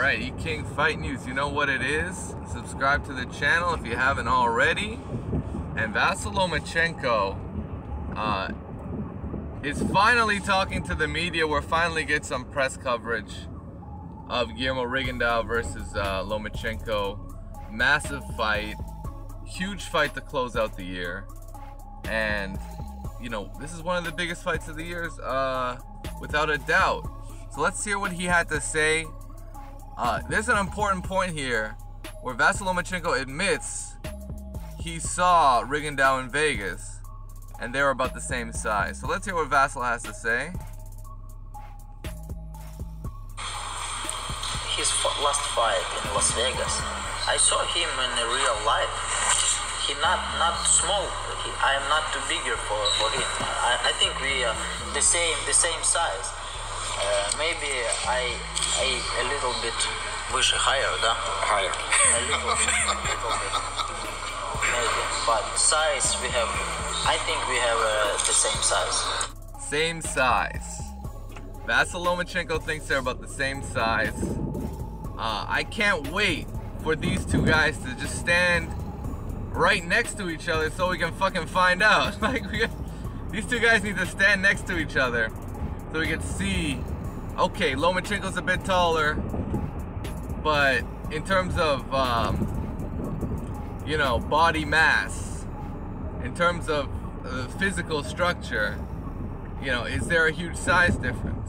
Alright, E-King Fight News, you know what it is. Subscribe to the channel if you haven't already. And Vasiliy Lomachenko is finally talking to the media. We're finally get some press coverage of Guillermo Rigondeaux versus Lomachenko. Massive fight, huge fight to close out the year. And, you know, this is one of the biggest fights of the years, without a doubt. So let's hear what he had to say. There's an important point here where Vasiliy Lomachenko admits he saw Rigondeaux in Vegas and they were about the same size. So let's hear what Vasiliy has to say. His last fight in Las Vegas, I saw him in real life. He not small. I am not too bigger for him. I think we are the same size. Maybe I a little bit выше, higher, да? Higher. A little bit. Maybe. But size we have, I think we have the same size. Same size. Vasiliy Lomachenko thinks they're about the same size. I can't wait for these two guys to just stand right next to each other so we can fucking find out. Like, these two guys need to stand next to each other so we can see, okay, Lomachenko's a bit taller, but in terms of, you know, body mass, in terms of physical structure, you know, is there a huge size difference?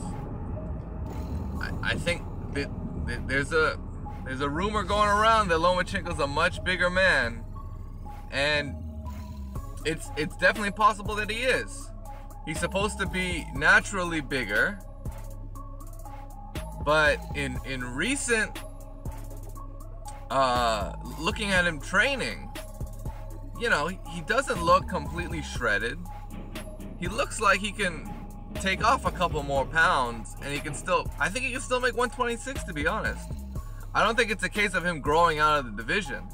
I think that there's a rumor going around that Lomachenko's a much bigger man, and it's definitely possible that he is. He's supposed to be naturally bigger, but in recent looking at him training, you know, he doesn't look completely shredded. He looks like he can take off a couple more pounds and he can still, I think he can still make 126, to be honest. I don't think it's a case of him growing out of the division.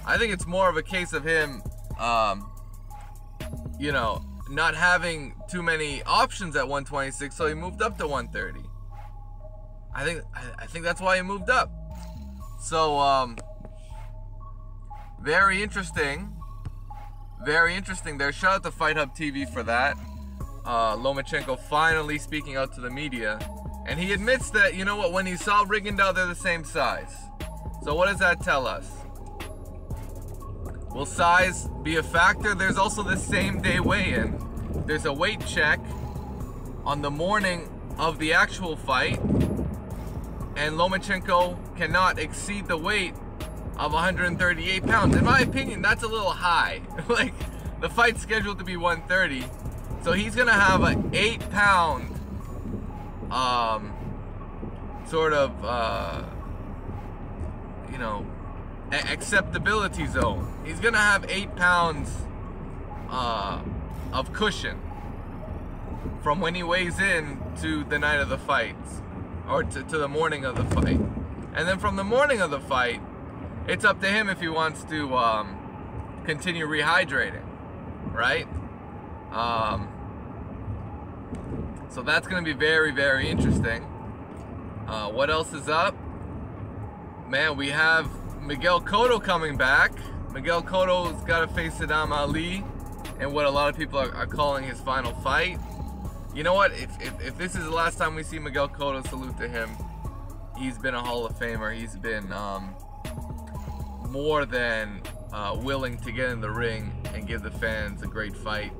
I think it's more of a case of him, you know, not having too many options at 126, so he moved up to 130. I think that's why he moved up. So, very interesting. Very interesting there. Shout out to Fight Hub TV for that. Lomachenko finally speaking out to the media. And he admits that, you know what, when he saw Rigondeaux, they're the same size. So what does that tell us? Will size be a factor? There's also the same day weigh-in. There's a weight check on the morning of the actual fight, and Lomachenko cannot exceed the weight of 138 pounds. In my opinion, that's a little high. Like, the fight's scheduled to be 130, so he's gonna have an 8-pound sort of you know, acceptability zone. He's gonna have 8 pounds of cushion from when he weighs in to the night of the fight, or to the morning of the fight. And then from the morning of the fight, it's up to him if he wants to continue rehydrating, right? So that's gonna be very, very interesting. What else is up? Man, we have Miguel Cotto coming back. Miguel Cotto's got to face Saddam Ali in what a lot of people are calling his final fight. You know what? If this is the last time we see Miguel Cotto, salute to him. He's been a Hall of Famer. He's been more than willing to get in the ring and give the fans a great fight.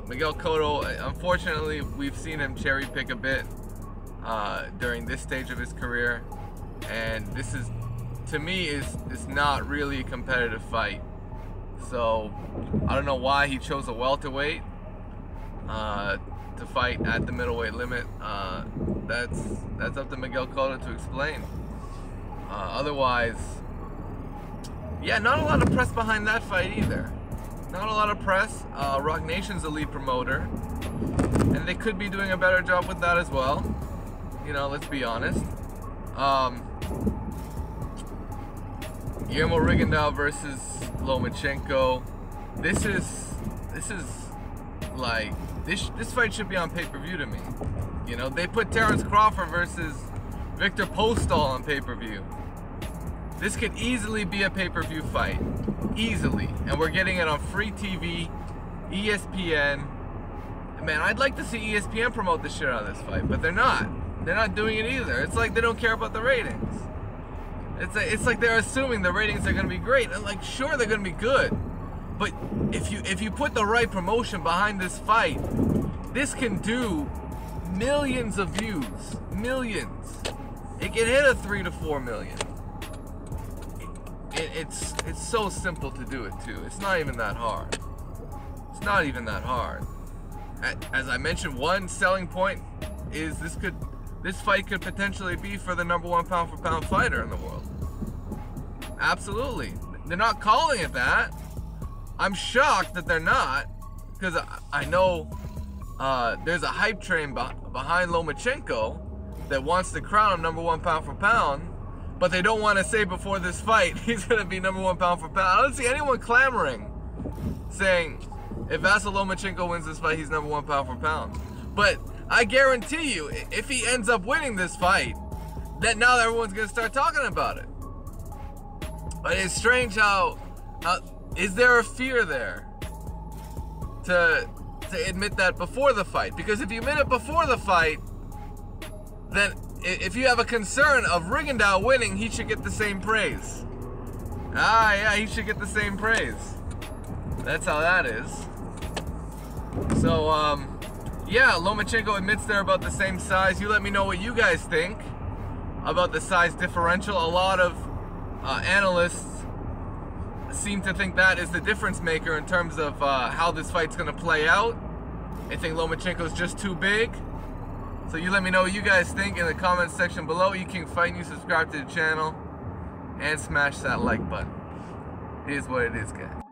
Miguel Cotto, unfortunately, we've seen him cherry pick a bit during this stage of his career, and this is, to me, is not really a competitive fight. So I don't know why he chose a welterweight to fight at the middleweight limit. That's up to Miguel Cotto to explain. Otherwise, yeah, not a lot of press behind that fight either. Not a lot of press. Rock Nation's the lead promoter, and they could be doing a better job with that as well. You know, let's be honest. Guillermo Rigondeaux versus Lomachenko. This is like, this fight should be on pay-per-view to me. You know, they put Terrence Crawford versus Victor Postol on pay-per-view. This could easily be a pay-per-view fight. Easily. And we're getting it on free TV, ESPN. Man, I'd like to see ESPN promote the shit out of this fight, but they're not. They're not doing it either. It's like they don't care about the ratings. It's like they're assuming the ratings are gonna be great. And like, sure, they're gonna be good, but if you put the right promotion behind this fight, this can do millions of views. Millions. It can hit a 3 to 4 million. It's so simple to do it too. It's not even that hard. It's not even that hard. As I mentioned, one selling point is this fight could potentially be for the #1 pound-for-pound fighter in the world. Absolutely. They're not calling it that. I'm shocked that they're not, because I know there's a hype train behind Lomachenko that wants to crown him #1 pound-for-pound, but they don't want to say before this fight he's going to be #1 pound-for-pound. I don't see anyone clamoring saying if Vasiliy Lomachenko wins this fight, he's #1 pound-for-pound. But I guarantee you, if he ends up winning this fight, that now everyone's going to start talking about it. But it's strange how is there a fear there to admit that before the fight? Because if you admit it before the fight, then if you have a concern of Rigondeaux winning, he should get the same praise. Ah, yeah, he should get the same praise. That's how that is. So, yeah, Lomachenko admits they're about the same size. You let me know what you guys think about the size differential. A lot of analysts seem to think that is the difference maker in terms of how this fight's going to play out. They think Lomachenko's just too big. So you let me know what you guys think in the comments section below. You can fight and you subscribe to the channel and smash that like button. It is what it is, guys.